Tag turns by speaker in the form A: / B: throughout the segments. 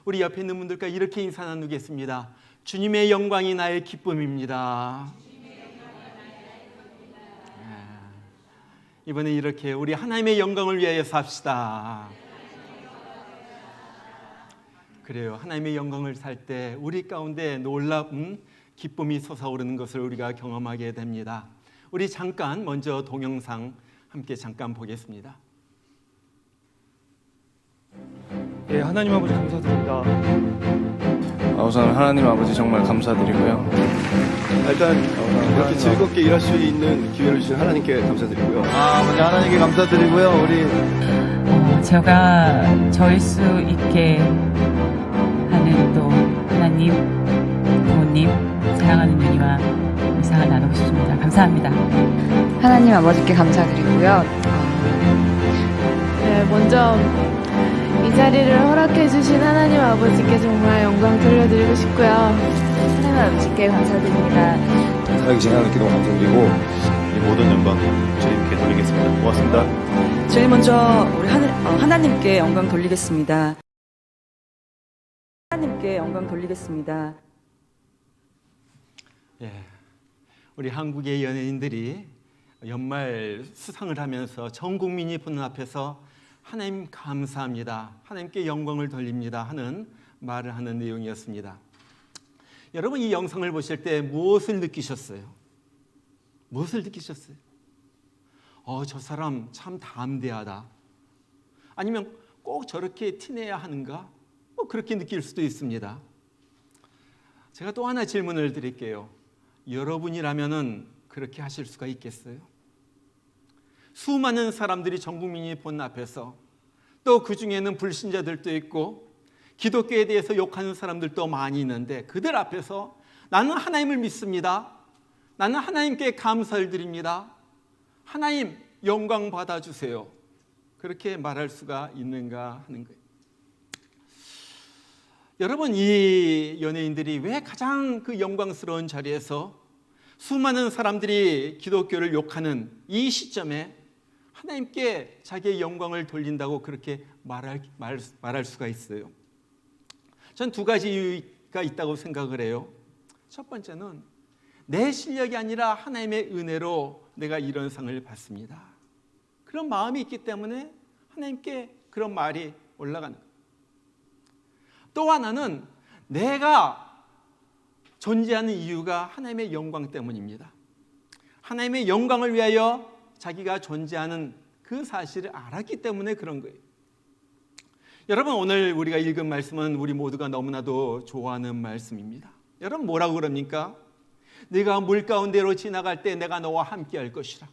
A: 우리 옆에 있는 분들과 이렇게 인사 나누겠습니다. 주님의 영광이 나의 기쁨입니다. 이번에 이렇게 우리 하나님의 영광을 위하여 삽시다. 그래요. 하나님의 영광을 살 때 우리 가운데 놀라운 기쁨이 솟아오르는 것을 우리가 경험하게 됩니다. 우리 잠깐 먼저 동영상 함께 잠깐 보겠습니다.
B: 예, 하나님 아버지 감사드립니다.
C: 우선 하나님 아버지 정말 감사드리고요.
D: 일단 이렇게 즐겁게 일할 수 있는 기회를 주신 하나님께 감사드리고요.
C: 먼저 하나님께 감사드리고요. 우리
E: 제가 절 수 있게 하는 또 하나님, 부모님, 사랑하는 누이와 인사를 나누고 싶습니다. 감사합니다.
F: 하나님 아버지께 감사드리고요.
G: 네, 먼저 이 자리를 허락해 주신 하나님 아버지께 정말 영광 돌려드리고 싶고요. 하나님 아버지께 감사드립니다.
D: 살아계신 하나님께 너무 감사드리고 이 모든 영광 주님께 돌리겠습니다. 고맙습니다.
H: 제일 먼저 우리 하나님께 영광 돌리겠습니다. 하나님께 영광 돌리겠습니다.
A: 예, 우리 한국의 연예인들이 연말 수상을 하면서 전 국민이 보는 앞에서 하나님 감사합니다, 하나님께 영광을 돌립니다 하는 말을 하는 내용이었습니다. 여러분, 이 영상을 보실 때 무엇을 느끼셨어요? 무엇을 느끼셨어요? 저 사람 참 담대하다. 아니면 꼭 저렇게 티내야 하는가? 그렇게 느낄 수도 있습니다. 제가 또 하나 질문을 드릴게요. 여러분이라면은 그렇게 하실 수가 있겠어요? 수많은 사람들이 전 국민이 본 앞에서, 또 그 중에는 불신자들도 있고 기독교에 대해서 욕하는 사람들도 많이 있는데, 그들 앞에서 나는 하나님을 믿습니다, 나는 하나님께 감사를 드립니다, 하나님 영광 받아주세요, 그렇게 말할 수가 있는가 하는 거예요. 여러분, 이 연예인들이 왜 가장 그 영광스러운 자리에서 수많은 사람들이 기독교를 욕하는 이 시점에 하나님께 자기의 영광을 돌린다고 그렇게 말할 수가 있어요? 전 두 가지 이유가 있다고 생각을 해요. 첫 번째는 내 실력이 아니라 하나님의 은혜로 내가 이런 상을 받습니다, 그런 마음이 있기 때문에 하나님께 그런 말이 올라가는 거예요. 또 하나는 내가 존재하는 이유가 하나님의 영광 때문입니다. 하나님의 영광을 위하여 자기가 존재하는 그 사실을 알았기 때문에 그런 거예요. 여러분, 오늘 우리가 읽은 말씀은 우리 모두가 너무나도 좋아하는 말씀입니다. 여러분, 뭐라고 그럽니까? 네가 물 가운데로 지나갈 때 내가 너와 함께 할 것이라.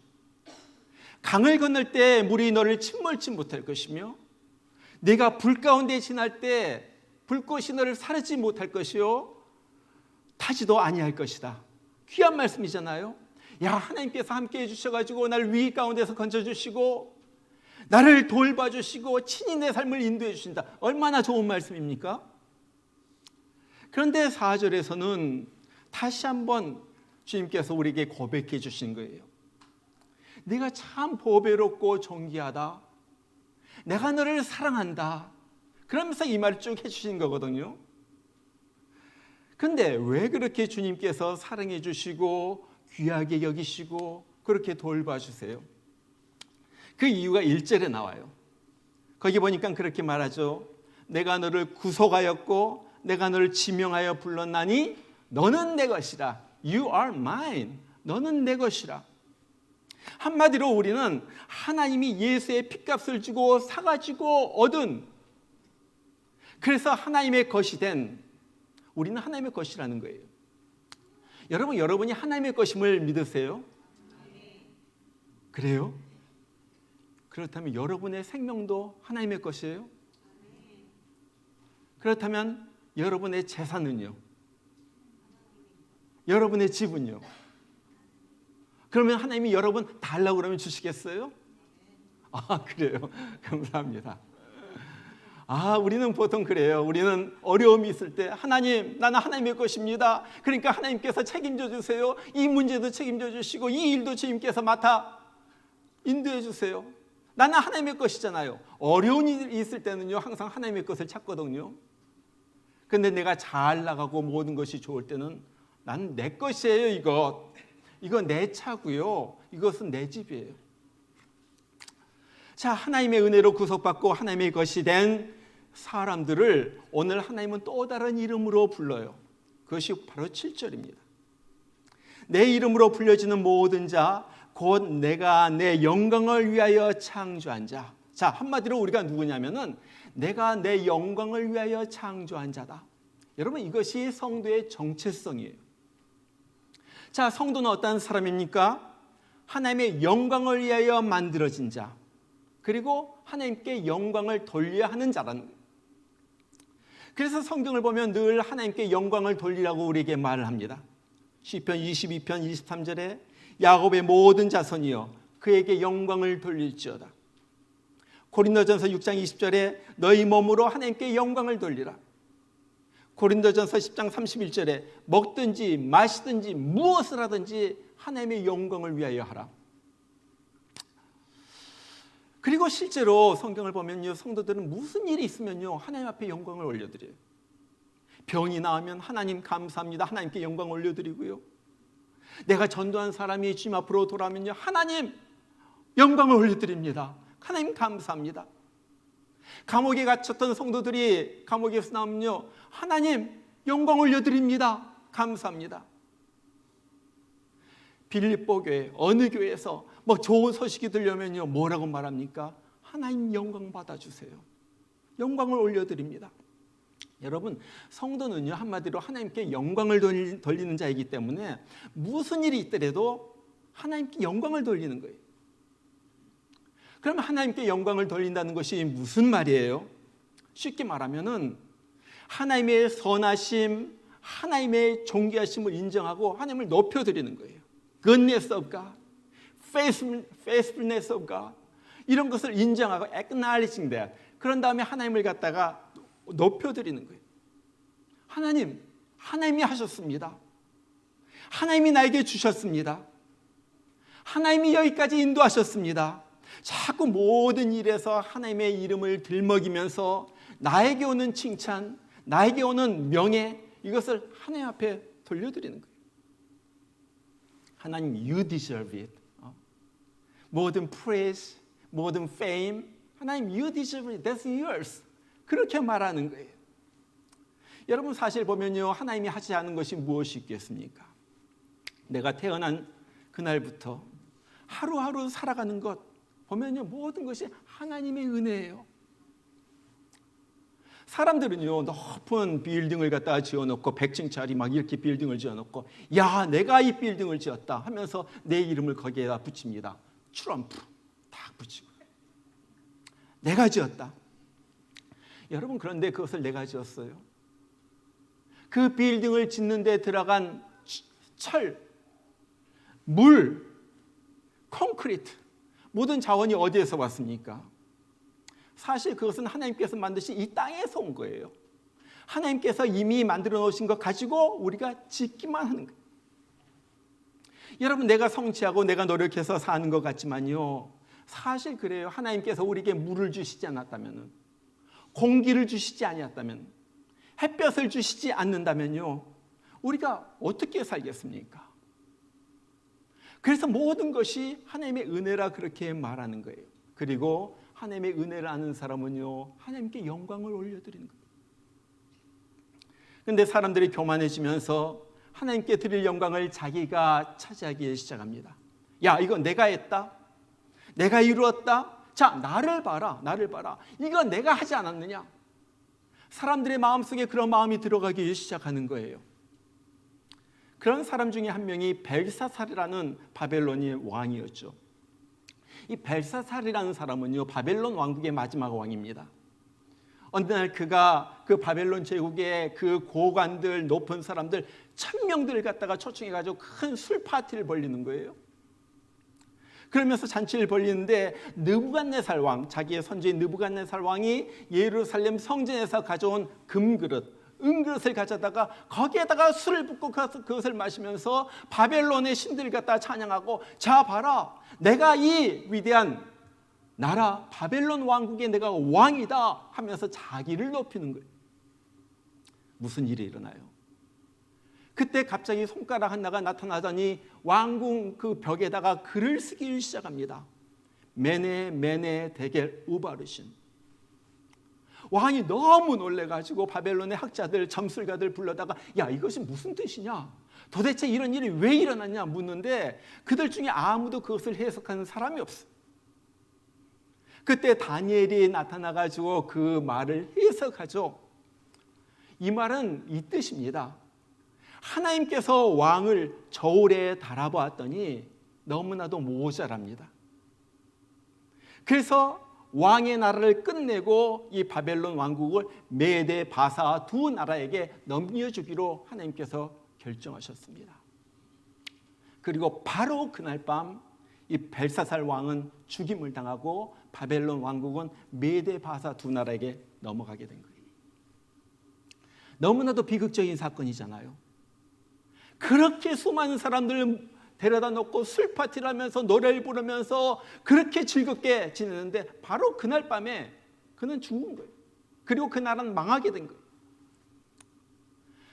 A: 강을 건널 때 물이 너를 침몰치 못할 것이며, 네가 불 가운데 지날 때 불꽃이 너를 사르지 못할 것이요 타지도 아니할 것이다. 귀한 말씀이잖아요. 야, 하나님께서 함께 해주셔가지고 나를 위 가운데서 건져주시고 나를 돌봐주시고 친히 내 삶을 인도해 주신다. 얼마나 좋은 말씀입니까? 그런데 4절에서는 다시 한번 주님께서 우리에게 고백해 주신 거예요. 네가 참 보배롭고 존귀하다, 내가 너를 사랑한다, 그러면서 이 말을 쭉 해주신 거거든요. 근데 왜 그렇게 주님께서 사랑해 주시고 귀하게 여기시고 그렇게 돌봐주세요? 그 이유가 1절에 나와요. 거기 보니까 그렇게 말하죠. 내가 너를 구속하였고 내가 너를 지명하여 불렀나니 너는 내 것이라. You are mine. 너는 내 것이라. 한마디로 우리는 하나님이 예수의 핏값을 주고 사가지고 얻은, 그래서 하나님의 것이 된, 우리는 하나님의 것이라는 거예요. 여러분, 여러분이 하나님의 것임을 믿으세요? 그래요? 그렇다면 여러분의 생명도 하나님의 것이에요? 그렇다면 여러분의 재산은요? 여러분의 집은요? 그러면 하나님이 여러분 달라고 그러면 주시겠어요? 그래요? 감사합니다. 우리는 보통 그래요. 우리는 어려움이 있을 때 하나님, 나는 하나님의 것입니다. 그러니까 하나님께서 책임져 주세요. 이 문제도 책임져 주시고 이 일도 주님께서 맡아 인도해 주세요. 나는 하나님의 것이잖아요. 어려운 일이 있을 때는요, 항상 하나님의 것을 찾거든요. 근데 내가 잘 나가고 모든 것이 좋을 때는 난 내 것이에요. 이거 내 차고요. 이것은 내 집이에요. 자, 하나님의 은혜로 구속받고 하나님의 것이 된 사람들을 오늘 하나님은 또 다른 이름으로 불러요. 그것이 바로 7절입니다. 내 이름으로 불려지는 모든 자 곧 내가 내 영광을 위하여 창조한 자. 자, 한마디로 우리가 누구냐면은 내가 내 영광을 위하여 창조한 자다. 여러분, 이것이 성도의 정체성이에요. 자, 성도는 어떤 사람입니까? 하나님의 영광을 위하여 만들어진 자, 그리고 하나님께 영광을 돌려야 하는 자라는 거예요. 그래서 성경을 보면 늘 하나님께 영광을 돌리라고 우리에게 말을 합니다. 시편 22편 23절에 야곱의 모든 자손이여 그에게 영광을 돌릴지어다. 고린도전서 6장 20절에 너희 몸으로 하나님께 영광을 돌리라. 고린도전서 10장 31절에 먹든지 마시든지 무엇을 하든지 하나님의 영광을 위하여 하라. 그리고 실제로 성경을 보면요, 성도들은 무슨 일이 있으면요 하나님 앞에 영광을 올려드려요. 병이 나으면 하나님 감사합니다. 하나님께 영광 올려드리고요. 내가 전도한 사람이 주님 앞으로 돌아오면요 하나님 영광을 올려드립니다. 하나님 감사합니다. 감옥에 갇혔던 성도들이 감옥에서 나오면요 하나님 영광 올려드립니다. 감사합니다. 빌립보 교회 어느 교회에서 뭐 좋은 소식이 들려면요 뭐라고 말합니까? 하나님 영광 받아주세요. 영광을 올려드립니다. 여러분, 성도는요 한마디로 하나님께 영광을 돌리는 자이기 때문에 무슨 일이 있더라도 하나님께 영광을 돌리는 거예요. 그러면 하나님께 영광을 돌린다는 것이 무슨 말이에요? 쉽게 말하면은 하나님의 선하심, 하나님의 존귀하심을 인정하고 하나님을 높여드리는 거예요. Goodness of God, faithfulness of God, 이런 것을 인정하고 acknowledging that. 그런 다음에 하나님을 갖다가 높여드리는 거예요. 하나님이 하셨습니다. 하나님이 나에게 주셨습니다. 하나님이 여기까지 인도하셨습니다. 자꾸 모든 일에서 하나님의 이름을 들먹이면서 나에게 오는 칭찬, 나에게 오는 명예, 이것을 하나님 앞에 돌려드리는 거예요. 하나님, you deserve it. 모든 praise, 모든 fame, 하나님, you deserve it. That's yours. 그렇게 말하는 거예요. 여러분, 사실 보면요 하나님이 하지 않은 것이 무엇이 있겠습니까? 내가 태어난 그날부터 하루하루 살아가는 것 보면요 모든 것이 하나님의 은혜예요. 사람들은요 높은 빌딩을 갖다가 지어놓고 100층짜리 막 이렇게 빌딩을 지어놓고 야 내가 이 빌딩을 지었다 하면서 내 이름을 거기에다 붙입니다. 트럼프 딱 붙이고 내가 지었다. 여러분, 그런데 그것을 내가 지었어요. 그 빌딩을 짓는 데 들어간 철, 물, 콘크리트, 모든 자원이 어디에서 왔습니까? 사실 그것은 하나님께서 만드신 이 땅에서 온 거예요. 하나님께서 이미 만들어 놓으신 것 가지고 우리가 짓기만 하는 거예요. 여러분, 내가 성취하고 내가 노력해서 사는 것 같지만요 사실 그래요. 하나님께서 우리에게 물을 주시지 않았다면, 공기를 주시지 아니었다면, 햇볕을 주시지 않는다면요 우리가 어떻게 살겠습니까? 그래서 모든 것이 하나님의 은혜라 그렇게 말하는 거예요. 그리고 하나님의 은혜를 아는 사람은요 하나님께 영광을 올려드리는 거예요. 그런데 사람들이 교만해지면서 하나님께 드릴 영광을 자기가 차지하기 시작합니다. 야, 이거 내가 했다, 내가 이루었다, 자 나를 봐라, 나를 봐라, 이거 내가 하지 않았느냐. 사람들의 마음속에 그런 마음이 들어가기 시작하는 거예요. 그런 사람 중에 한 명이 벨사살이라는 바벨론의 왕이었죠. 이 벨사살이라는 사람은요 바벨론 왕국의 마지막 왕입니다. 어느 날 그가 그 바벨론 제국의 그 고관들, 높은 사람들 1000명들을 갖다가 초청해가지고 큰 술 파티를 벌리는 거예요. 그러면서 잔치를 벌리는데 느부갓네살 왕, 자기의 선조인 느부갓네살 왕이 예루살렘 성전에서 가져온 금그릇, 은그릇을 가져다가 거기에다가 술을 붓고 그것을 마시면서 바벨론의 신들을 갖다 찬양하고, 자 봐라, 내가 이 위대한 나라 바벨론 왕국의 내가 왕이다 하면서 자기를 높이는 거예요. 무슨 일이 일어나요? 그때 갑자기 손가락 하나가 나타나더니 왕궁 그 벽에다가 글을 쓰기 시작합니다. 메네 메네 데겔 우바르신. 왕이 너무 놀래가지고 바벨론의 학자들, 점술가들 불러다가 야, 이것이 무슨 뜻이냐? 도대체 이런 일이 왜 일어났냐 묻는데 그들 중에 아무도 그것을 해석하는 사람이 없어. 그때 다니엘이 나타나가지고 그 말을 해석하죠. 이 말은 이 뜻입니다. 하나님께서 왕을 저울에 달아보았더니 너무나도 모자랍니다. 그래서 왕의 나라를 끝내고 이 바벨론 왕국을 메대, 바사 두 나라에게 넘겨주기로 하나님께서 결정하셨습니다. 그리고 바로 그날 밤 이 벨사살 왕은 죽임을 당하고 바벨론 왕국은 메대, 바사 두 나라에게 넘어가게 된 거예요. 너무나도 비극적인 사건이잖아요. 그렇게 수많은 사람들을 데려다 놓고 술 파티를 하면서 노래를 부르면서 그렇게 즐겁게 지내는데 바로 그날 밤에 그는 죽은 거예요. 그리고 그 나라는 망하게 된 거예요.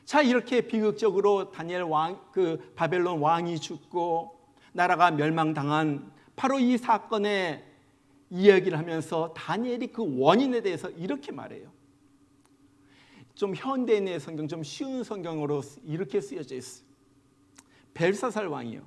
A: 자, 이렇게 비극적으로 다니엘 왕, 그 바벨론 왕이 죽고 나라가 멸망당한 바로 이 사건의 이야기를 하면서 다니엘이 그 원인에 대해서 이렇게 말해요. 좀 현대인의 성경, 좀 쉬운 성경으로 이렇게 쓰여져 있어요. 벨사살 왕이요.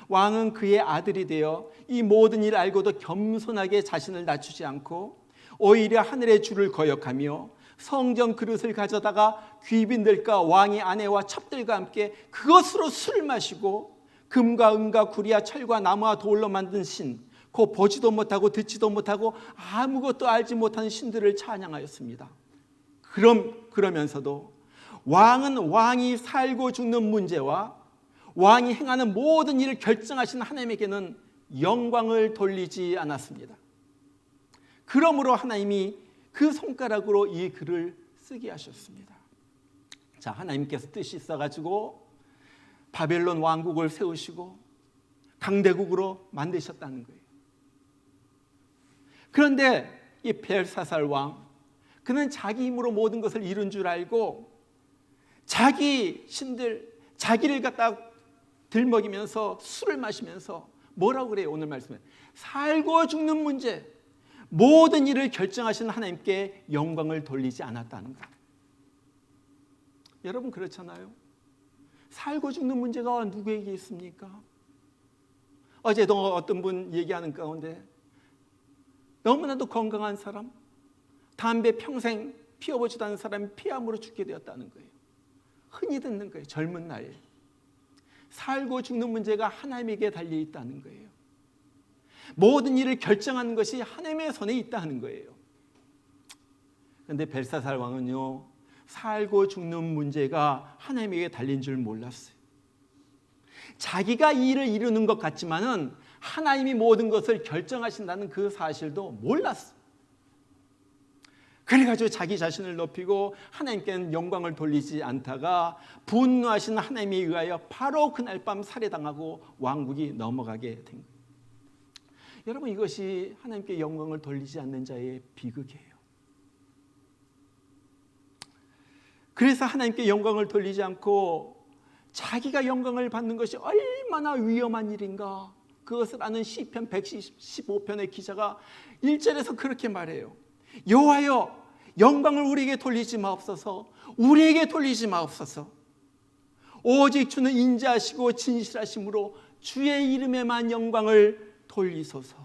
A: 왕은 그의 아들이 되어 이 모든 일을 알고도 겸손하게 자신을 낮추지 않고 오히려 하늘의 주를 거역하며 성전 그릇을 가져다가 귀빈들과 왕의 아내와 첩들과 함께 그것으로 술을 마시고 금과 은과 구리와 철과 나무와 돌로 만든 신, 곧 보지도 못하고 듣지도 못하고 아무것도 알지 못하는 신들을 찬양하였습니다. 그러면서도 왕은 왕이 살고 죽는 문제와 왕이 행하는 모든 일을 결정하신 하나님에게는 영광을 돌리지 않았습니다. 그러므로 하나님이 그 손가락으로 이 글을 쓰게 하셨습니다. 자, 하나님께서 뜻이 있어가지고 바벨론 왕국을 세우시고 강대국으로 만드셨다는 거예요. 그런데 이 벨사살 왕, 그는 자기 힘으로 모든 것을 이룬 줄 알고 자기 신들, 자기를 갖다 들먹이면서 술을 마시면서 뭐라고 그래요? 오늘 말씀에 살고 죽는 문제, 모든 일을 결정하시는 하나님께 영광을 돌리지 않았다는 것. 여러분 그렇잖아요. 살고 죽는 문제가 누구에게 있습니까? 어제도 어떤 분 얘기하는 가운데 너무나도 건강한 사람, 담배 평생 피워보지도 않은 사람이 폐암으로 죽게 되었다는 거예요. 흔히 듣는 거예요. 젊은 나이에. 살고 죽는 문제가 하나님에게 달려 있다는 거예요. 모든 일을 결정하는 것이 하나님의 손에 있다는 거예요. 그런데 벨사살 왕은요, 살고 죽는 문제가 하나님에게 달린 줄 몰랐어요. 자기가 이 일을 이루는 것 같지만은 하나님이 모든 것을 결정하신다는 그 사실도 몰랐어요. 그래가지고 자기 자신을 높이고 하나님께는 영광을 돌리지 않다가 분노하신 하나님에 의하여 바로 그날 밤 살해당하고 왕국이 넘어가게 된 거예요. 여러분, 이것이 하나님께 영광을 돌리지 않는 자의 비극이에요. 그래서 하나님께 영광을 돌리지 않고 자기가 영광을 받는 것이 얼마나 위험한 일인가, 그것을 아는 시편 115편의 기자가 1절에서 그렇게 말해요. 여호와여, 영광을 우리에게 돌리지 마옵소서. 우리에게 돌리지 마옵소서. 오직 주는 인자하시고 진실하심으로 주의 이름에만 영광을 돌리소서.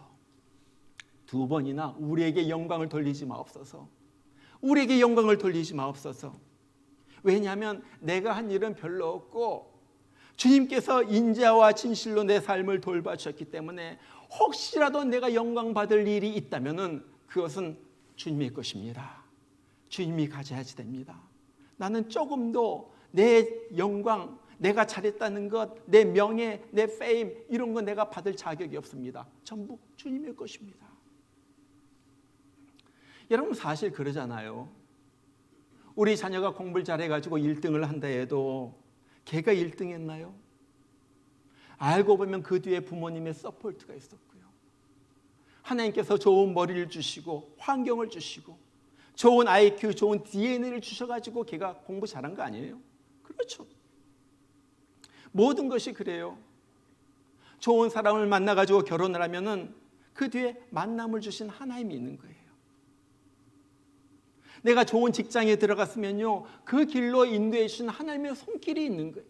A: 두 번이나 우리에게 영광을 돌리지 마옵소서. 우리에게 영광을 돌리지 마옵소서. 왜냐하면 내가 한 일은 별로 없고 주님께서 인자와 진실로 내 삶을 돌봐주셨기 때문에 혹시라도 내가 영광 받을 일이 있다면은 그것은 주님의 것입니다. 주님이 가져야지 됩니다. 나는 조금도 내 영광, 내가 잘했다는 것, 내 명예, 내 페임 이런 거 내가 받을 자격이 없습니다. 전부 주님의 것입니다. 여러분 사실 그러잖아요. 우리 자녀가 공부를 잘해가지고 1등을 한다 해도 걔가 1등 했나요? 알고 보면 그 뒤에 부모님의 서포트가 있었고요. 하나님께서 좋은 머리를 주시고 환경을 주시고 좋은 IQ, 좋은 DNA를 주셔가지고 걔가 공부 잘한 거 아니에요? 그렇죠. 모든 것이 그래요. 좋은 사람을 만나가지고 결혼을 하면은 그 뒤에 만남을 주신 하나님이 있는 거예요. 내가 좋은 직장에 들어갔으면요, 그 길로 인도해 주신 하나님의 손길이 있는 거예요.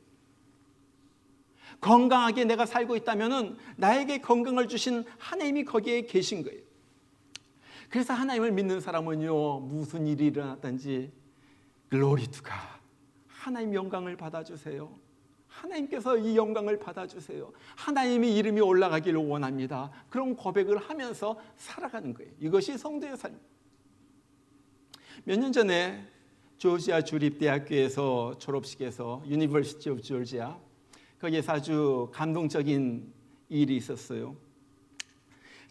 A: 건강하게 내가 살고 있다면은 나에게 건강을 주신 하나님이 거기에 계신 거예요. 그래서 하나님을 믿는 사람은요, 무슨 일이 일어났든지 글로리 투가 하나님 영광을 받아주세요. 하나님께서 이 영광을 받아주세요. 하나님의 이름이 올라가기를 원합니다. 그런 고백을 하면서 살아가는 거예요. 이것이 성도의 삶. 몇 년 전에 조지아 주립대학교에서 졸업식에서 유니버시티 오브 조지아, 거기에서 아주 감동적인 일이 있었어요.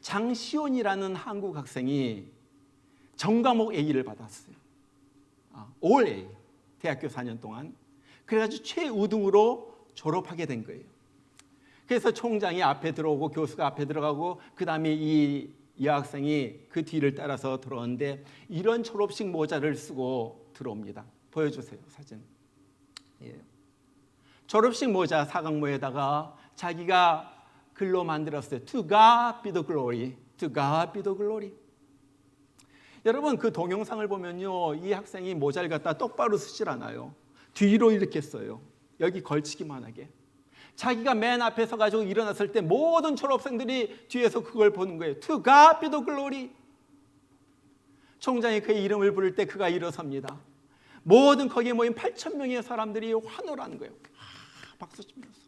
A: 장시온이라는 한국 학생이 전과목 A를 받았어요. 올 A, 대학교 4년 동안. 그래가지고 최우등으로 졸업하게 된 거예요. 그래서 총장이 앞에 들어오고 교수가 앞에 들어가고 그 다음에 이 여학생이 그 뒤를 따라서 들어오는데 이런 졸업식 모자를 쓰고 들어옵니다. 보여주세요, 사진. 예. 졸업식 모자 사각모에다가 자기가 글로 만들었어요. To God be the glory. To God be the glory. 여러분, 그 동영상을 보면요, 이 학생이 모자를 갖다 똑바로 쓰질 않아요. 뒤로 이렇게 써요. 여기 걸치기만 하게. 자기가 맨 앞에 서가지고 일어났을 때 모든 졸업생들이 뒤에서 그걸 보는 거예요. To God be the glory. 총장이 그의 이름을 부를 때 그가 일어섭니다. 모든 거기에 모인 8,000명의 사람들이 환호를 하는 거예요. 박수 치면서.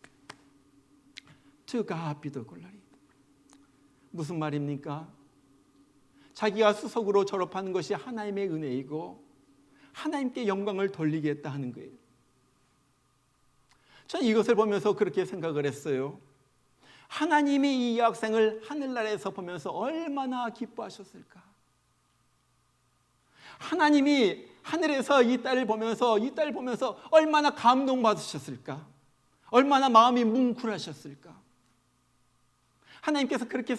A: To God be the glory. 무슨 말입니까? 자기가 수석으로 졸업하는 것이 하나님의 은혜이고 하나님께 영광을 돌리겠다 하는 거예요. 저는 이것을 보면서 그렇게 생각을 했어요. 하나님이 이 여학생을 하늘나라에서 보면서 얼마나 기뻐하셨을까? 하나님이 하늘에서 이 딸을 보면서 얼마나 감동받으셨을까? 얼마나 마음이 뭉클하셨을까? 하나님께서 그렇게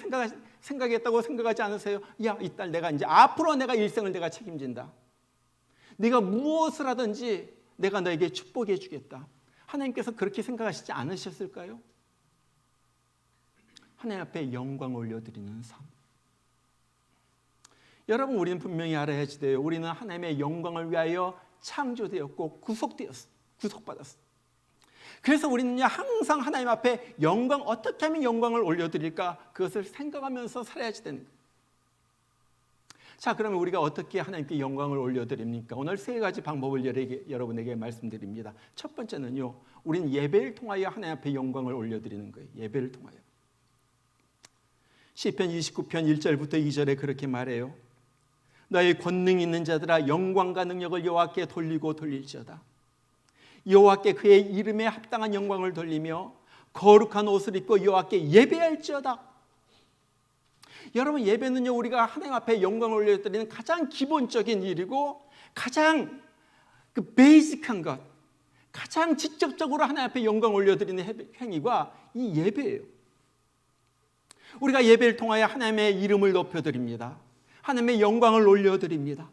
A: 생각했다고 생각하지 않으세요? 야, 이 딸 내가 이제 앞으로 내가 일생을 내가 책임진다. 네가 무엇을 하든지 내가 너에게 축복해 주겠다. 하나님께서 그렇게 생각하시지 않으셨을까요? 하나님 앞에 영광 올려드리는 삶. 여러분, 우리는 분명히 알아야지 돼요. 우리는 하나님의 영광을 위하여 창조되었고 구속받았어. 그래서 우리는요, 항상 하나님 앞에 어떻게 하면 영광을 올려드릴까? 그것을 생각하면서 살아야지 되는 거예요. 자, 그러면 우리가 어떻게 하나님께 영광을 올려드립니까? 오늘 세 가지 방법을 여러분에게 말씀드립니다. 첫 번째는요, 우리는 예배를 통하여 하나님 앞에 영광을 올려드리는 거예요. 예배를 통하여. 시편 29편 1절부터 2절에 그렇게 말해요. 너의 권능 있는 자들아, 영광과 능력을 여호와께 돌리고 돌릴지어다. 여호와께 그의 이름에 합당한 영광을 돌리며 거룩한 옷을 입고 여호와께 예배할지어다. 여러분, 예배는요, 우리가 하나님 앞에 영광을 올려드리는 가장 기본적인 일이고 가장 베이직한 것, 가장 직접적으로 하나님 앞에 영광을 올려드리는 행위가 이 예배예요. 우리가 예배를 통하여 하나님의 이름을 높여드립니다. 하나님의 영광을 올려드립니다.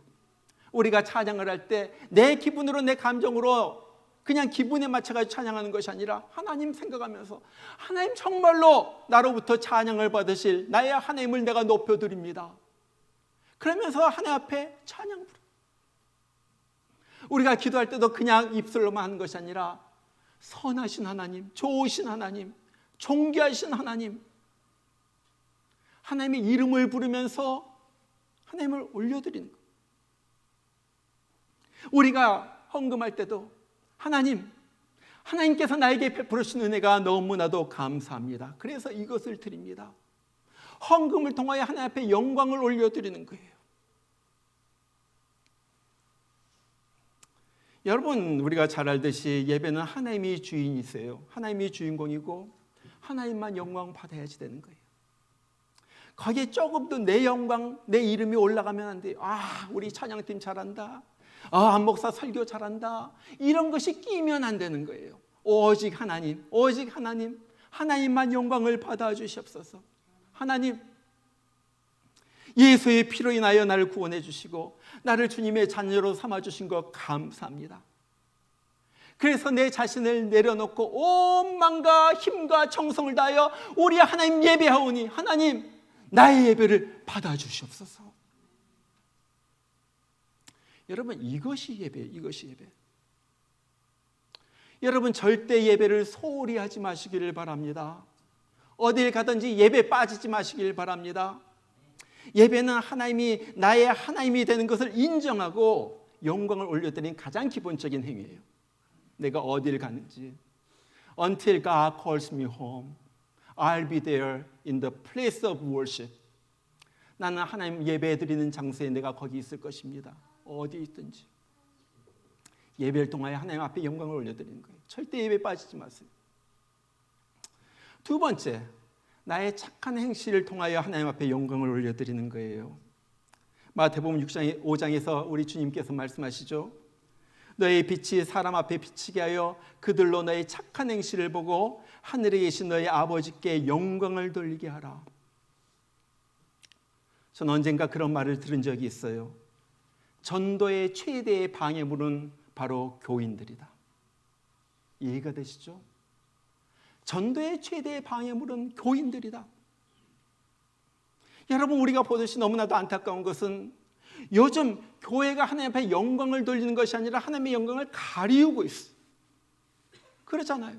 A: 우리가 찬양을 할 때 내 기분으로, 내 감정으로 그냥 기분에 맞춰가지고 찬양하는 것이 아니라 하나님 생각하면서 하나님 정말로 나로부터 찬양을 받으실 나의 하나님을 내가 높여드립니다. 그러면서 하나님 앞에 찬양 부르. 우리가 기도할 때도 그냥 입술로만 하는 것이 아니라 선하신 하나님, 좋으신 하나님, 존귀하신 하나님, 하나님의 이름을 부르면서 하나님을 올려드리는 것. 우리가 헌금할 때도 하나님께서 나에게 베풀으신 은혜가 너무나도 감사합니다. 그래서 이것을 드립니다. 헌금을 통하여 하나님 앞에 영광을 올려드리는 거예요. 여러분, 우리가 잘 알듯이 예배는 하나님이 주인이세요. 하나님이 주인공이고 하나님만 영광 받아야지 되는 거예요. 거기에 조금도 내 영광, 내 이름이 올라가면 안 돼요. 우리 찬양팀 잘한다. 안 목사 설교 잘한다. 이런 것이 끼면 안 되는 거예요. 오직 하나님, 하나님만 영광을 받아 주시옵소서. 하나님, 예수의 피로 인하여 나를 구원해 주시고 나를 주님의 자녀로 삼아 주신 것 감사합니다. 그래서 내 자신을 내려놓고 온 마음과 힘과 정성을 다하여 우리 하나님 예배하오니 하나님 나의 예배를 받아주시옵소서. 여러분, 이것이 예배예요. 이것이 예배. 여러분, 절대 예배를 소홀히 하지 마시기를 바랍니다. 어딜 가든지 예배 빠지지 마시길 바랍니다. 예배는 하나님이 나의 하나님이 되는 것을 인정하고 영광을 올려드리는 가장 기본적인 행위예요. 내가 어딜 가는지 Until God calls me home, I'll be there in the place of worship. 나는 하나님 예배드리는 장소에 내가 거기 있을 것입니다. 어디 있든지. 예배를 통하여 하나님 앞에 영광을 올려드리는 거예요. 절대 예배 빠지지 마세요. 두 번째, 나의 착한 행실을 통하여 하나님 앞에 영광을 올려드리는 거예요. 마태복음 5장에서 우리 주님께서 말씀하시죠. 너의 빛이 사람 앞에 비치게 하여 그들로 너의 착한 행실을 보고 하늘에 계신 너의 아버지께 영광을 돌리게 하라. 저는 언젠가 그런 말을 들은 적이 있어요. 전도의 최대의 방해물은 바로 교인들이다. 이해가 되시죠? 전도의 최대의 방해물은 교인들이다. 여러분, 우리가 보듯이 너무나도 안타까운 것은 요즘 교회가 하나님 앞에 영광을 돌리는 것이 아니라 하나님의 영광을 가리우고 있어. 그렇잖아요.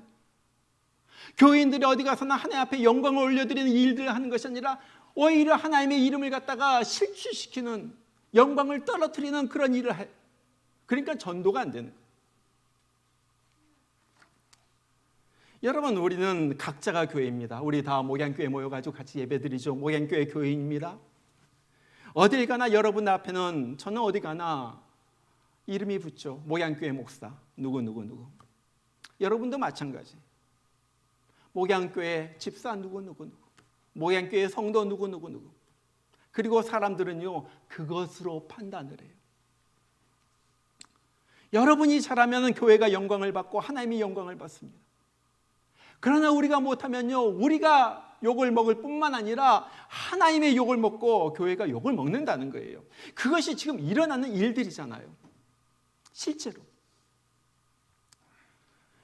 A: 교인들이 어디 가서나 하나님 앞에 영광을 올려드리는 일들을 하는 것이 아니라 오히려 하나님의 이름을 갖다가 실추시키는, 영광을 떨어뜨리는 그런 일을 해. 그러니까 전도가 안 되는 거예요. 여러분, 우리는 각자가 교회입니다. 우리 다 목양교회 모여가지고 같이 예배드리죠. 목양교회 교회입니다. 어딜 가나 여러분 앞에는, 저는 어디 가나 이름이 붙죠. 목양교회 목사 누구. 여러분도 마찬가지. 목양교회 집사 누구. 목양교회 성도 누구. 그리고 사람들은요, 그것으로 판단을 해요. 여러분이 잘하면 교회가 영광을 받고 하나님이 영광을 받습니다. 그러나 우리가 못하면요, 우리가 욕을 먹을 뿐만 아니라 하나님의 욕을 먹고 교회가 욕을 먹는다는 거예요. 그것이 지금 일어나는 일들이잖아요. 실제로.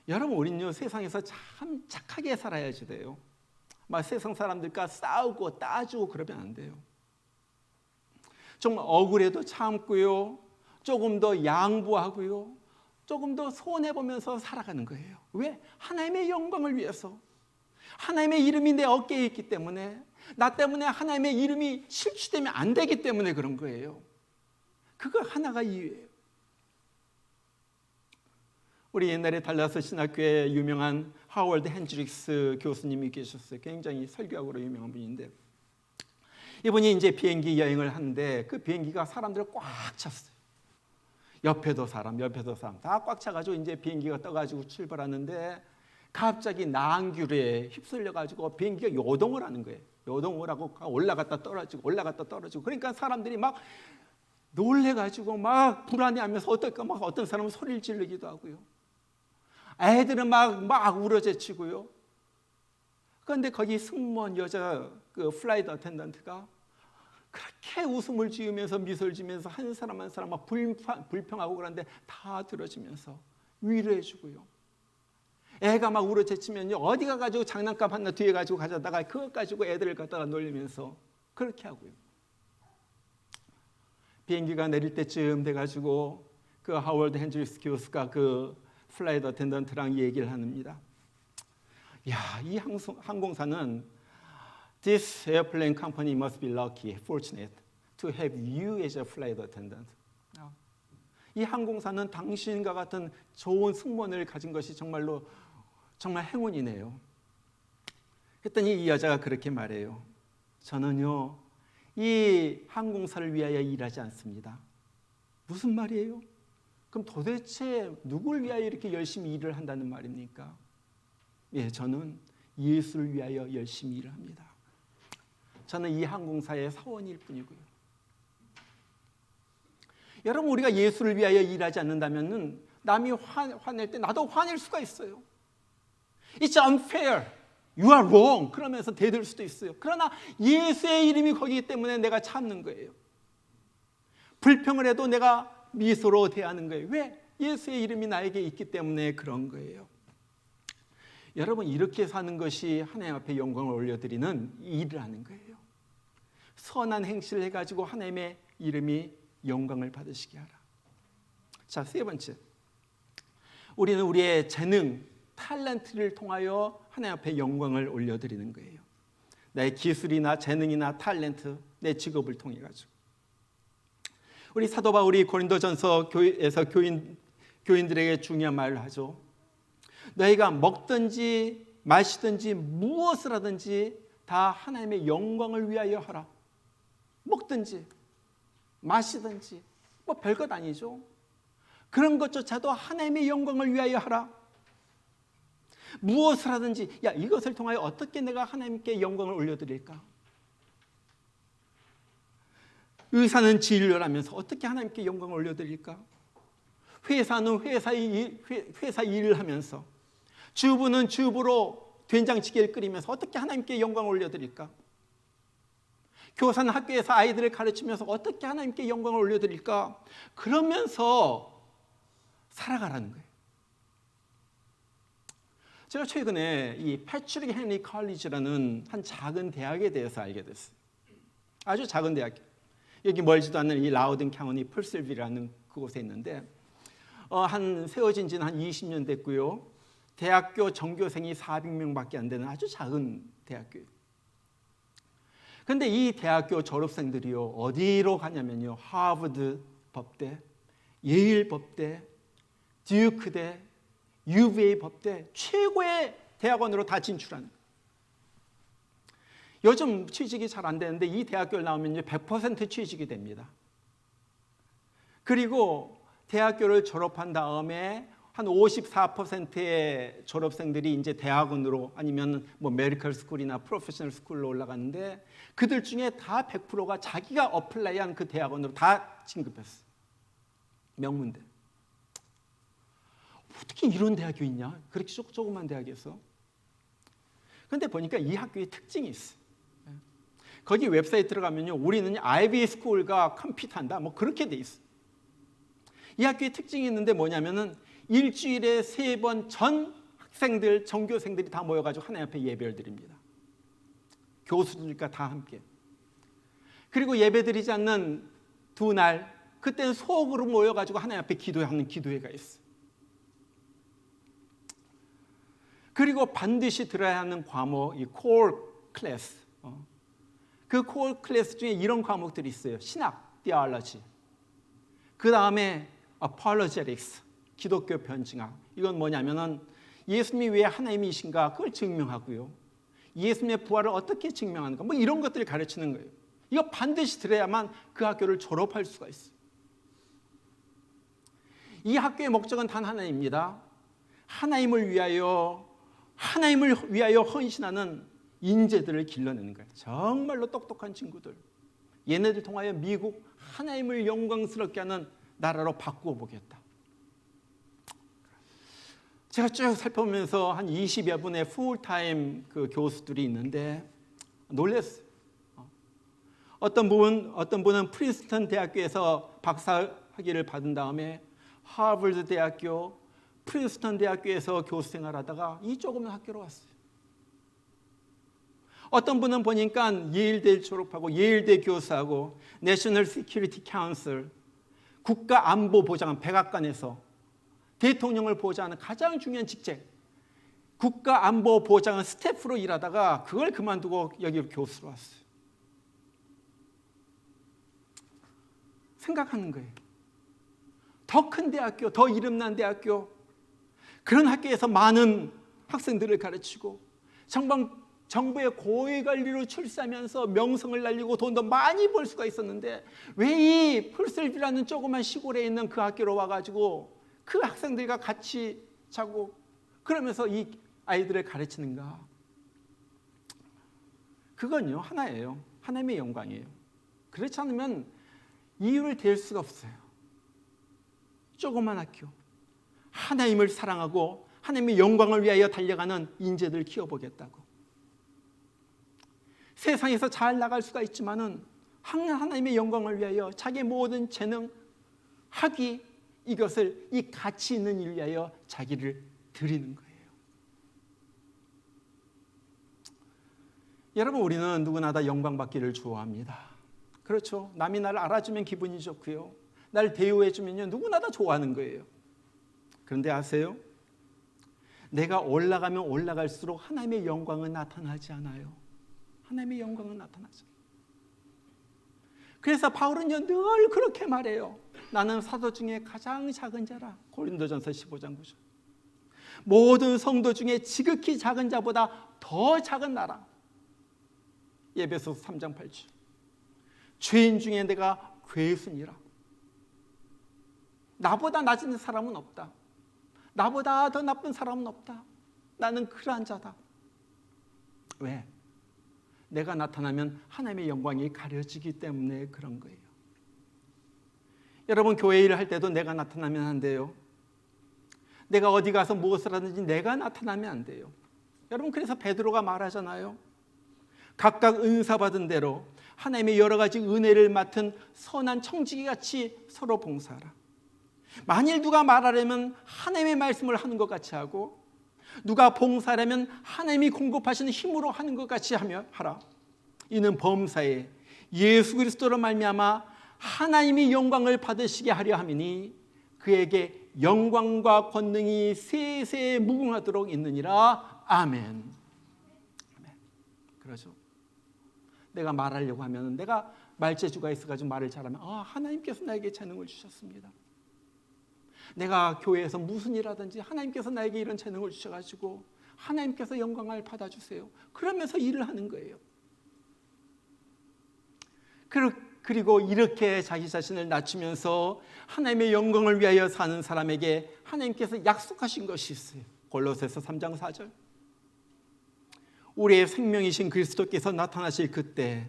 A: 여러분, 우리는요, 세상에서 참 착하게 살아야지 돼요. 막 세상 사람들과 싸우고 따지고 그러면 안 돼요. 좀 억울해도 참고요, 조금 더 양보하고요, 조금 더 손해보면서 살아가는 거예요. 왜? 하나님의 영광을 위해서. 하나님의 이름이 내 어깨에 있기 때문에, 나 때문에 하나님의 이름이 실추되면 안 되기 때문에 그런 거예요. 그거 하나가 이유예요. 우리 옛날에 달라스 신학교에 유명한 하워드 핸드릭스 교수님이 계셨어요. 굉장히 설교학으로 유명한 분인데, 이분이 이제 비행기 여행을 하는데 그 비행기가 사람들을 꽉 찼어요. 옆에도 사람 다 꽉 차가지고 이제 비행기가 떠가지고 출발하는데 갑자기 난규에 휩쓸려가지고 비행기가 요동을 하는 거예요. 요동을 하고 올라갔다 떨어지고 그러니까 사람들이 막 놀래가지고 막 불안해하면서 어떨까 막 어떤 사람은 소리를 지르기도 하고요. 애들은 막 울어제치고요. 그런데 거기 승무원 여자 그 플라이트 어텐던트가 그렇게 웃음을 지으면서 미소를 지으면서 한 사람 한 사람 막 불평하고 그러는데 다 들어주면서 위로해주고요. 애가 막 울어제치면요, 어디 가가지고 장난감 하나 뒤에 가지고 가져다가 그것 가지고 애들을 갖다가 놀리면서 그렇게 하고요. 비행기가 내릴 때쯤 돼가지고 그 하워드 핸드릭스 교수가 그 플라이트 어텐던트랑 얘기를 합니다. 야, 이 항공사는 This airplane company must be lucky, fortunate to have you as a flight attendant. 이 항공사는 당신과 같은 좋은 승무원을 가진 것이 정말 행운이네요. 했더니 이 여자가 그렇게 말해요. 저는요, 이 항공사를 위하여 일하지 않습니다. 무슨 말이에요? 그럼 도대체 누굴 위하여 이렇게 열심히 일을 한다는 말입니까? 예, 저는 예수를 위하여 열심히 일을 합니다. 저는 이 항공사의 사원일 뿐이고요. 여러분, 우리가 예수를 위하여 일하지 않는다면 남이 화낼 때 나도 화낼 수가 있어요. It's unfair. You are wrong. 그러면서 대들 수도 있어요. 그러나 예수의 이름이 거기기 때문에 내가 참는 거예요. 불평을 해도 내가 미소로 대하는 거예요. 왜? 예수의 이름이 나에게 있기 때문에 그런 거예요. 여러분, 이렇게 사는 것이 하나님 앞에 영광을 올려드리는 일이라는 거예요. 선한 행실을 해가지고 하나님의 이름이 영광을 받으시게 하라. 자, 세 번째, 우리는 우리의 재능, 탤런트를 통하여 하나님 앞에 영광을 올려드리는 거예요. 나의 기술이나 재능이나 탤런트, 내 직업을 통해 가지고. 우리 사도 바울이 고린도전서 교회에서 교인들에게 중요한 말을 하죠. 너희가 먹든지 마시든지 무엇을 하든지 다 하나님의 영광을 위하여 하라. 먹든지 마시든지 뭐 별것 아니죠. 그런 것조차도 하나님의 영광을 위하여 하라. 무엇을 하든지, 야, 이것을 통하여 어떻게 내가 하나님께 영광을 올려드릴까? 의사는 진료를 하면서 어떻게 하나님께 영광을 올려드릴까? 회사는 회사 일을 하면서, 주부는 주부로 된장찌개를 끓이면서 어떻게 하나님께 영광을 올려드릴까? 교사는 학교에서 아이들을 가르치면서 어떻게 하나님께 영광을 올려드릴까? 그러면서 살아가라는 거예요. 제가 최근에 이 패트릭 헨리 컬리지라는 한 작은 대학에 대해서 알게 됐어요. 아주 작은 대학. 여기 멀지도 않는 이 라우든 카운티 풀실비라는 그곳에 있는데 세워진 지는 한 20년 됐고요. 대학교 전교생이 400명밖에 안 되는 아주 작은 대학교예요. 그런데 이 대학교 졸업생들이요, 어디로 가냐면요, 하버드 법대, 예일 법대, 듀크대, UVA 법대, 최고의 대학원으로 다 진출하는 거예요. 요즘 취직이 잘 안 되는데 이 대학교를 나오면 100% 취직이 됩니다. 그리고 대학교를 졸업한 다음에 한 54%의 졸업생들이 이제 대학원으로 아니면 뭐 메디컬 스쿨이나 프로페셔널 스쿨로 올라가는데 그들 중에 다 100%가 자기가 어플라이한 그 대학원으로 다 진급했어. 명문대. 어떻게 이런 대학이 있냐? 그렇게 조그만 대학에서. 그런데 보니까 이 학교의 특징이 있어. 거기 웹사이트 들어가면요, 우리는 아이비 스쿨과 컴피트한다, 뭐 그렇게 돼 있어. 이 학교의 특징이 있는데 뭐냐면은 일주일에 3번 전 학생들, 전교생들이 다 모여가지고 하나님 앞에 예배를 드립니다. 교수들과 다 함께. 그리고 예배 드리지 않는 두 날, 그때는 소그룹 모여가지고 하나님 앞에 기도하는 기도회가 있어. 그리고 반드시 들어야 하는 과목, 이 코어 클래스. 그 코어 클래스 중에 이런 과목들이 있어요. 신학, theology. 그 다음에 apologetics, 기독교 변증학. 이건 뭐냐면은 예수님이 왜 하나님이신가 그걸 증명하고요. 예수님의 부활을 어떻게 증명하는가, 뭐 이런 것들을 가르치는 거예요. 이거 반드시 들어야만 그 학교를 졸업할 수가 있어요. 이 학교의 목적은 단 하나입니다. 하나님을 위하여 헌신하는 인재들을 길러내는 거예요. 정말로 똑똑한 친구들. 얘네들 통하여 미국 하나님을 영광스럽게 하는 나라로 바꾸어 보겠다. 제가 쭉 살펴보면서 한 20여 분의 풀타임 그 교수들이 있는데 놀랐어요. 어떤 분은 프린스턴 대학교에서 박사학위를 받은 다음에 하버드 대학교, 프린스턴 대학교에서 교수 생활하다가 이 조그만 학교로 왔어요. 어떤 분은 보니까 예일대 졸업하고 예일대 교수하고 내셔널 시큐리티 카운슬, 국가안보보장관 백악관에서 대통령을 보좌하는 가장 중요한 직책, 국가안보보장관 스태프로 일하다가 그걸 그만두고 여기로 교수로 왔어요. 생각하는 거예요. 더 큰 대학교, 더 이름난 대학교, 그런 학교에서 많은 학생들을 가르치고 정부의 고위관리로 출세하면서 명성을 날리고 돈도 많이 벌 수가 있었는데 왜 이 풀셀비라는 조그만 시골에 있는 그 학교로 와가지고 그 학생들과 같이 자고 그러면서 이 아이들을 가르치는가? 그건요, 하나예요. 하나님의 영광이에요. 그렇지 않으면 이유를 댈 수가 없어요. 조그만 학교, 하나님을 사랑하고 하나님의 영광을 위하여 달려가는 인재들 키워보겠다고. 세상에서 잘 나갈 수가 있지만은 하나님의 영광을 위하여 자기의 모든 재능, 학위, 이것을 이 가치 있는 일 위하여 자기를 드리는 거예요. 여러분, 우리는 누구나 다 영광받기를 좋아합니다. 그렇죠. 남이 나를 알아주면 기분이 좋고요. 나를 대우해주면요, 누구나 다 좋아하는 거예요. 그런데 아세요? 내가 올라가면 올라갈수록 하나님의 영광은 나타나지 않아요. 하나님의 영광은 나타나죠. 그래서 바울은요, 늘 그렇게 말해요. 나는 사도 중에 가장 작은 자라. 고린도전서 15장 9절. 모든 성도 중에 지극히 작은 자보다 더 작은 나라. 에베소서 3장 8절. 죄인 중에 내가 괴순이라. 나보다 낮은 사람은 없다. 나보다 더 나쁜 사람은 없다. 나는 그러한 자다. 왜? 내가 나타나면 하나님의 영광이 가려지기 때문에 그런 거예요. 여러분, 교회 일을 할 때도 내가 나타나면 안 돼요. 내가 어디 가서 무엇을 하든지 내가 나타나면 안 돼요. 여러분, 그래서 베드로가 말하잖아요. 각각 은사 받은 대로 하나님의 여러 가지 은혜를 맡은 선한 청지기같이 서로 봉사하라. 만일 누가 말하려면 하나님의 말씀을 하는 것 같이 하고, 누가 봉사하려면 하나님이 공급하시는 힘으로 하는 것 같이 하라. 이는 범사에 예수 그리스도로 말미암아 하나님이 영광을 받으시게 하려 함이니 그에게 영광과 권능이 세세에 무궁하도록 있느니라. 아멘. 아멘. 그러죠. 내가 말하려고 하면, 내가 말재주가 있어가지고 말을 잘하면, 하나님께서 나에게 재능을 주셨습니다. 내가 교회에서 무슨 일 하든지 하나님께서 나에게 이런 재능을 주셔가지고 하나님께서 영광을 받아주세요. 그러면서 일을 하는 거예요. 그리고 이렇게 자기 자신을 낮추면서 하나님의 영광을 위하여 사는 사람에게 하나님께서 약속하신 것이 있어요. 골로새서 3장 4절. 우리의 생명이신 그리스도께서 나타나실 그때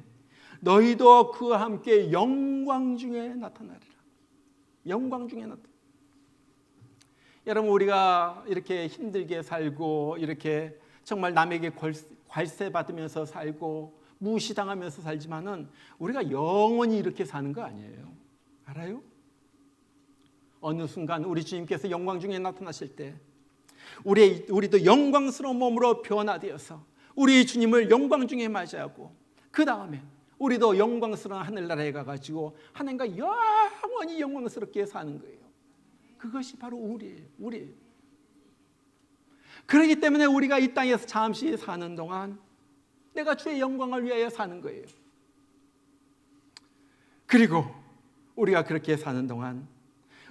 A: 너희도 그와 함께 영광 중에 나타나리라. 영광 중에 나타나리라. 여러분, 우리가 이렇게 힘들게 살고 이렇게 정말 남에게 괄세 받으면서 살고 무시당하면서 살지만은 우리가 영원히 이렇게 사는 거 아니에요. 알아요? 어느 순간 우리 주님께서 영광 중에 나타나실 때 우리도 영광스러운 몸으로 변화되어서 우리 주님을 영광 중에 맞이하고, 그 다음에 우리도 영광스러운 하늘나라에 가가지고 하나님과 영원히 영광스럽게 사는 거예요. 그것이 바로 우리예요. 그렇기 때문에 우리가 이 땅에서 잠시 사는 동안 내가 주의 영광을 위하여 사는 거예요. 그리고 우리가 그렇게 사는 동안,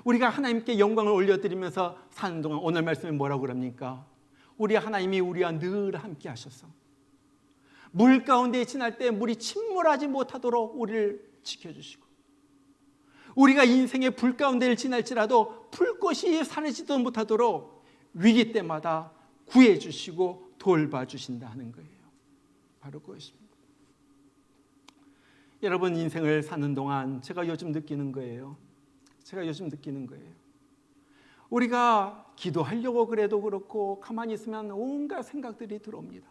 A: 우리가 하나님께 영광을 올려드리면서 사는 동안, 오늘 말씀에 뭐라고 그럽니까? 우리 하나님이 우리와 늘 함께 하셔서 물 가운데 지날 때 물이 침몰하지 못하도록 우리를 지켜주시고, 우리가 인생의 불 가운데를 지날지라도 불꽃이 사라지도 못하도록 위기 때마다 구해주시고 돌봐주신다 하는 거예요. 바로 그것입니다. 여러분, 인생을 사는 동안 제가 요즘 느끼는 거예요. 우리가 기도하려고 그래도 그렇고 가만히 있으면 온갖 생각들이 들어옵니다.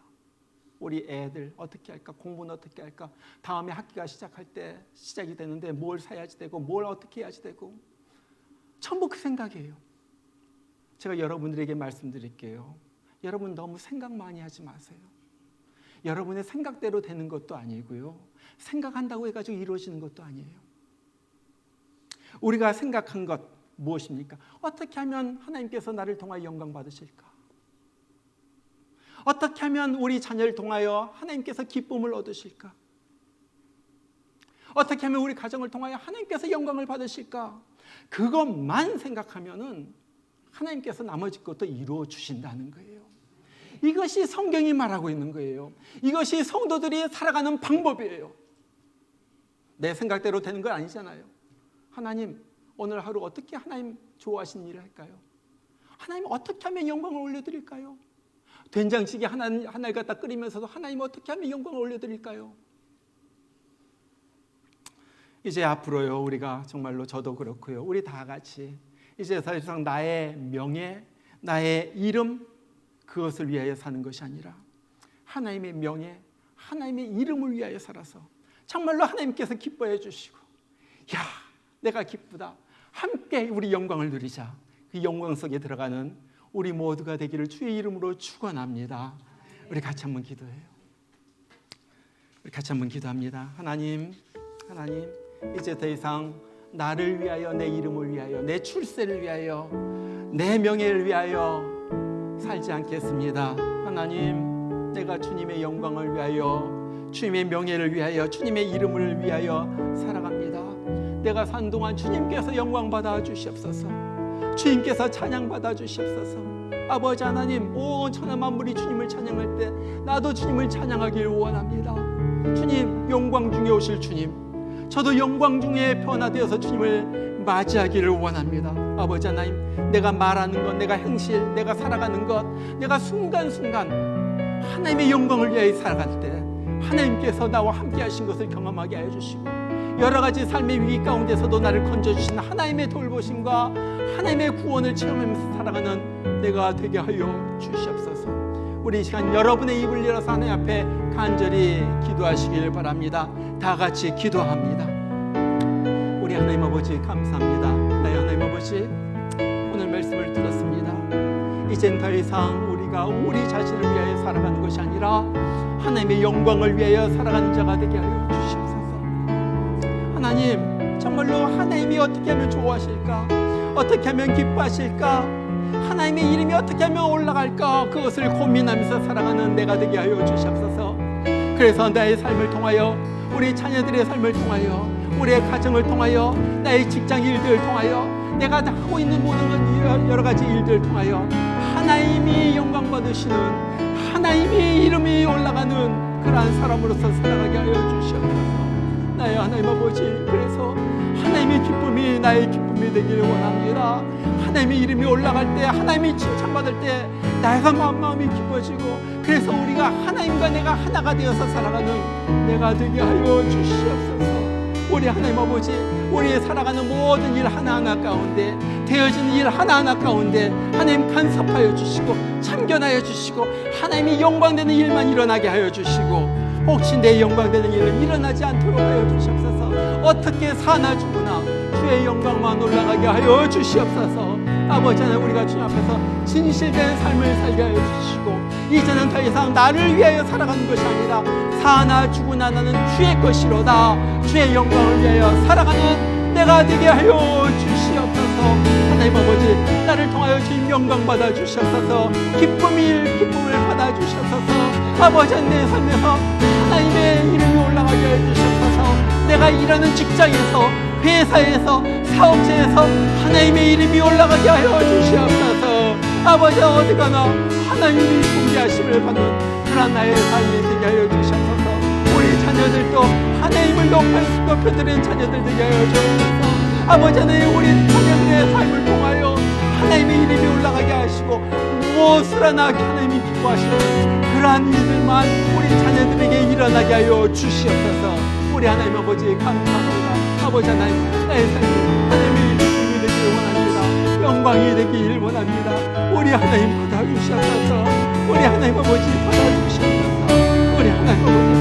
A: 우리 애들 어떻게 할까? 공부는 어떻게 할까? 다음에 학기가 시작이 되는데 뭘 사야지 되고 뭘 어떻게 해야지 되고, 전부 그 생각이에요. 제가 여러분들에게 말씀드릴게요. 여러분, 너무 생각 많이 하지 마세요. 여러분의 생각대로 되는 것도 아니고요, 생각한다고 해가지고 이루어지는 것도 아니에요. 우리가 생각한 것 무엇입니까? 어떻게 하면 하나님께서 나를 통하여 영광 받으실까? 어떻게 하면 우리 자녀를 통하여 하나님께서 기쁨을 얻으실까? 어떻게 하면 우리 가정을 통하여 하나님께서 영광을 받으실까? 그것만 생각하면은 하나님께서 나머지 것도 이루어 주신다는 거예요. 이것이 성경이 말하고 있는 거예요. 이것이 성도들이 살아가는 방법이에요. 내 생각대로 되는 건 아니잖아요. 하나님, 오늘 하루 어떻게 하나님 좋아하시는 일을 할까요? 하나님 어떻게 하면 영광을 올려드릴까요? 된장찌개 하나를 갖다 끓이면서도 하나님 어떻게 하면 영광을 올려드릴까요? 이제 앞으로요, 우리가 정말로, 저도 그렇고요, 우리 다 같이 이제 더 이상 나의 명예, 나의 이름, 그것을 위하여 사는 것이 아니라 하나님의 명예, 하나님의 이름을 위하여 살아서 정말로 하나님께서 기뻐해 주시고, 야, 내가 기쁘다, 함께 우리 영광을 누리자, 그 영광 속에 들어가는 우리 모두가 되기를 주의 이름으로 축원합니다. 우리 같이 한번 기도해요. 우리 같이 한번 기도합니다. 하나님, 이제 더 이상 나를 위하여, 내 이름을 위하여, 내 출세를 위하여, 내 명예를 위하여 살지 않겠습니다. 하나님, 내가 주님의 영광을 위하여, 주님의 명예를 위하여, 주님의 이름을 위하여 살아갑니다. 내가 산 동안 주님께서 영광 받아 주시옵소서. 주님께서 찬양 받아 주시옵소서. 아버지 하나님, 온 천하 만물이 주님을 찬양할 때 나도 주님을 찬양하길 원합니다. 주님, 영광 중에 오실 주님, 저도 영광 중에 변화되어서 주님을 맞이하기를 원합니다. 아버지 하나님, 내가 말하는 것, 내가 행실, 내가 살아가는 것, 내가 순간순간 하나님의 영광을 위하여 살아갈 때 하나님께서 나와 함께 하신 것을 경험하게 하여 주시고, 여러 가지 삶의 위기 가운데서도 나를 건져주신 하나님의 돌보심과 하나님의 구원을 체험하면서 살아가는 내가 되게 하여 주시옵소서. 우리 이 시간 여러분의 입을 열어서 하나님 앞에 간절히 기도하시길 바랍니다. 다 같이 기도합니다. 우리 하나님 아버지 감사합니다. 나의 하나님 아버지, 오늘 말씀을 들었습니다. 이젠 더 이상 우리가 우리 자신을 위하여 살아가는 것이 아니라 하나님의 영광을 위하여 살아가는 자가 되게 하여 주시옵소서. 하나님, 정말로 하나님이 어떻게 하면 좋아하실까, 어떻게 하면 기뻐하실까, 하나님의 이름이 어떻게 하면 올라갈까, 그것을 고민하면서 살아가는 내가 되게 하여 주시옵소서. 그래서 나의 삶을 통하여, 우리 자녀들의 삶을 통하여, 우리의 가정을 통하여, 나의 직장 일들을 통하여, 내가 하고 있는 모든 여러 가지 일들을 통하여 하나님이 영광 받으시는, 하나님의 이름이 올라가는 그러한 사람으로서 살아가게 하여 주시옵소서. 나의 하나님 아버지, 그래서 하나님의 기쁨이 나의 기쁨이 되기를 원합니다. 하나님의 이름이 올라갈 때, 하나님이 칭찬받을 때 나가 마음이 기뻐지고, 그래서 우리가 하나님과 내가 하나가 되어서 살아가는 내가 되게 하여 주시옵소서. 우리 하나님 아버지, 우리의 살아가는 모든 일 하나하나 가운데, 되어지는 일 하나하나 가운데 하나님 간섭하여 주시고 참견하여 주시고, 하나님이 영광되는 일만 일어나게 하여 주시고, 혹시 내 영광되는 일은 일어나지 않도록 하여 주시옵소서. 어떻게 사나 죽으나 주의 영광만 올라가게 하여 주시옵소서. 아버지 하나님, 우리가 주님 앞에서 진실된 삶을 살게 하여 주시고, 이제는 더 이상 나를 위하여 살아가는 것이 아니라 사나 죽으나 나는 주의 것이로다, 주의 영광을 위하여 살아가는 내가 되게 하여 주시옵소서. 하나님 아버지, 나를 통하여 주님 영광 받아 주시옵소서. 기쁨을 받아 주시옵소서. 아버지, 내 삶에서 하나님의 이름이 올라가게 해 주시옵소서. 내가 일하는 직장에서, 회사에서, 사업체에서 하나님의 이름이 올라가게 하여 주시옵소서. 아버지, 어디 가나 하나님이 존귀하심을 받는 그런 나의 삶이 되게 하여 주시옵소서. 우리 자녀들도 하나님을 높여드리는 자녀들 되게 하여 주옵소서. 아버지 하나님, 우리 자녀들의 삶을 통하여 하나님의 이름이 올라가게 하시고, 무엇을 하나 하나님이 기뻐하시는 그러한 일들만 우리 자녀들에게 일어나게 하여 주시옵소서. 우리 하나님 아버지 감사합니다. 아버지 하나님, 나의 삶이 하나님의 이름이 되기를 원합니다. 영광이 되기를 원합니다. 우리 하나님 받아주시옵소서. 우리 하나님 아버지 받아주시옵소서. 우리 하나님 아버지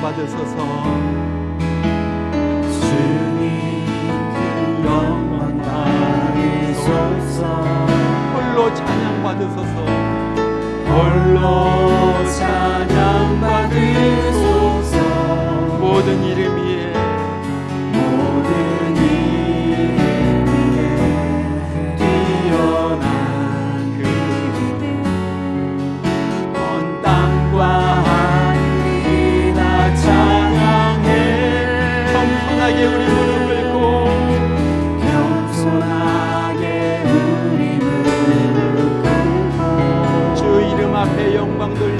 A: 받으소서.
I: 주님 그 영광 받으소서.
A: 홀로 찬양 받으소서.
I: 홀로 찬양 받으소서.
A: 모든 이름 위에,
I: 모든 이름 위에 뛰어난 그 이름, 온 땅과
A: 겸손하게 우리 무릎 꿇고,
I: 겸손하게 우리 무릎 꿇고
A: 주 이름 앞에 영광 돌리며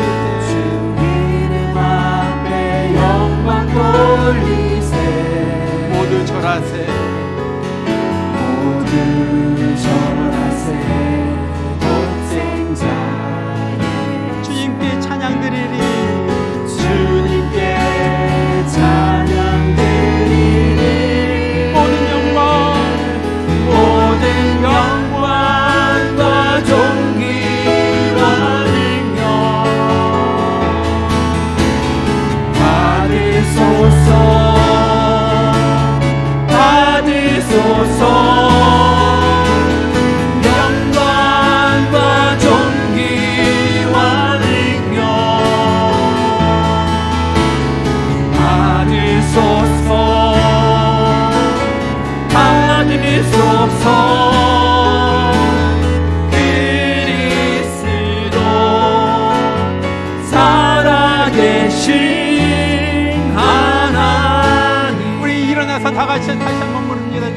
A: 같이 다시 한번 부릅니다.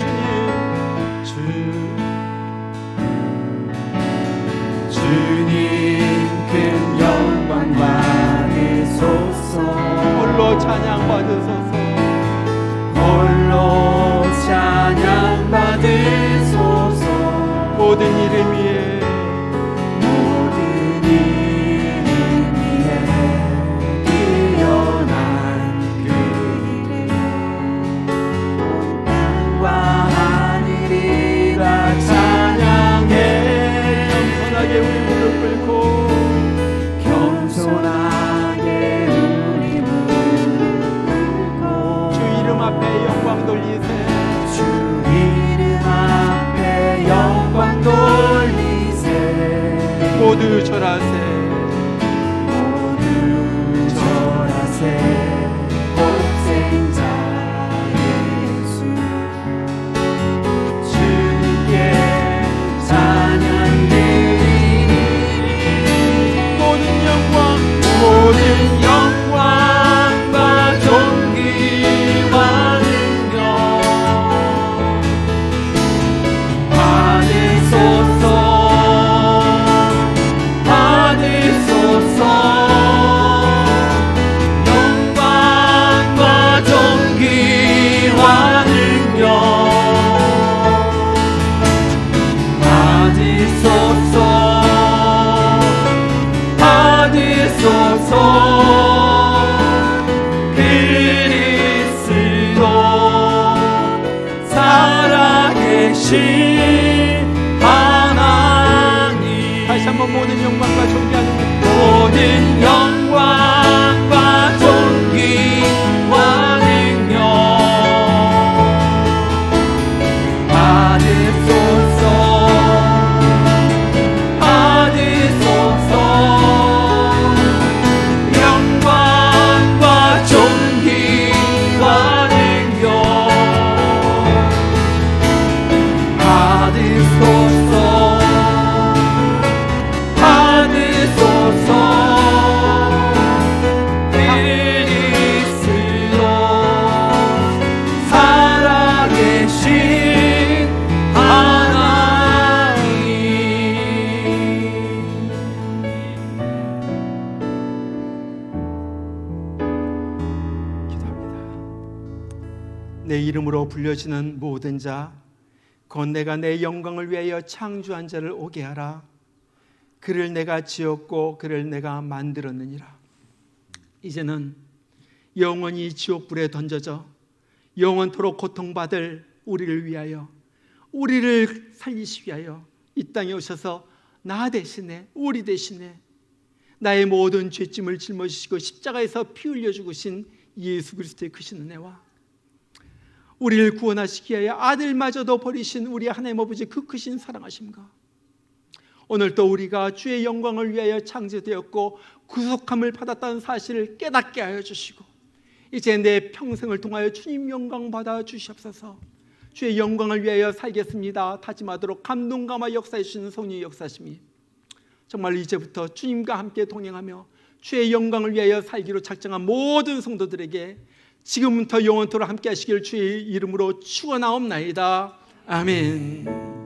I: 주님 큰 영광 받으소서.
A: 홀로 찬양 받으소서.
I: 홀로 찬양 받으소서.
A: 모든 이름 위에
I: 모든 이름 위에 뛰어난 그 이름 땅과 하늘이 다 찬양해.
A: 겸손하게 우리 무릎 꿇고
I: 겸손하게 우리 무릎 꿇고
A: 주 이름 앞에 영광 돌리세.
I: 주 이름 앞에 영광 돌리세.
A: 모두 절하세.
I: 모두 절하세. 복생자 예수 주님께 찬양 드리니
A: 모든 영광
I: 모든 영광과 존귀와 능력 받으소서. 받으소서. 영광과 존귀와 능력 받으소서. 받으소서. 그리스도 살아계신 하나님.
A: 다시 한번 모든 영광과 존귀하는
I: 모든 영광과 존귀와 능력 받으소서. 받으소서. 영광과 존귀와 능력 받으소서. 받으소서. 그리스도 살아계신 하나님.
A: 내 이름으로 불려지는 모든 자, 곧 내가 내 영광을 위하여 창조한 자를 오게 하라. 그를 내가 지었고 그를 내가 만들었느니라. 이제는 영원히 지옥불에 던져져 영원토록 고통받을 우리를 위하여, 우리를 살리시기 위하여 이 땅에 오셔서 나 대신에, 우리 대신에 나의 모든 죄짐을 짊어지시고 십자가에서 피 흘려 죽으신 예수 그리스도의 크신 은혜와 우리를 구원하시기 위하여 아들마저도 버리신 우리 하나님 아버지 그 크신 사랑하심과 오늘 또 우리가 주의 영광을 위하여 창조되었고 구속함을 받았다는 사실을 깨닫게 하여 주시고 이제 내 평생을 통하여 주님 영광 받아 주시옵소서. 주의 영광을 위하여 살겠습니다 다짐하도록 감동 감화 역사해 주시는 성령의 역사심이 정말 이제부터 주님과 함께 동행하며 주의 영광을 위하여 살기로 작정한 모든 성도들에게 지금부터 영원토록 함께 하시길 주의 이름으로 축원하옵나이다. 아멘.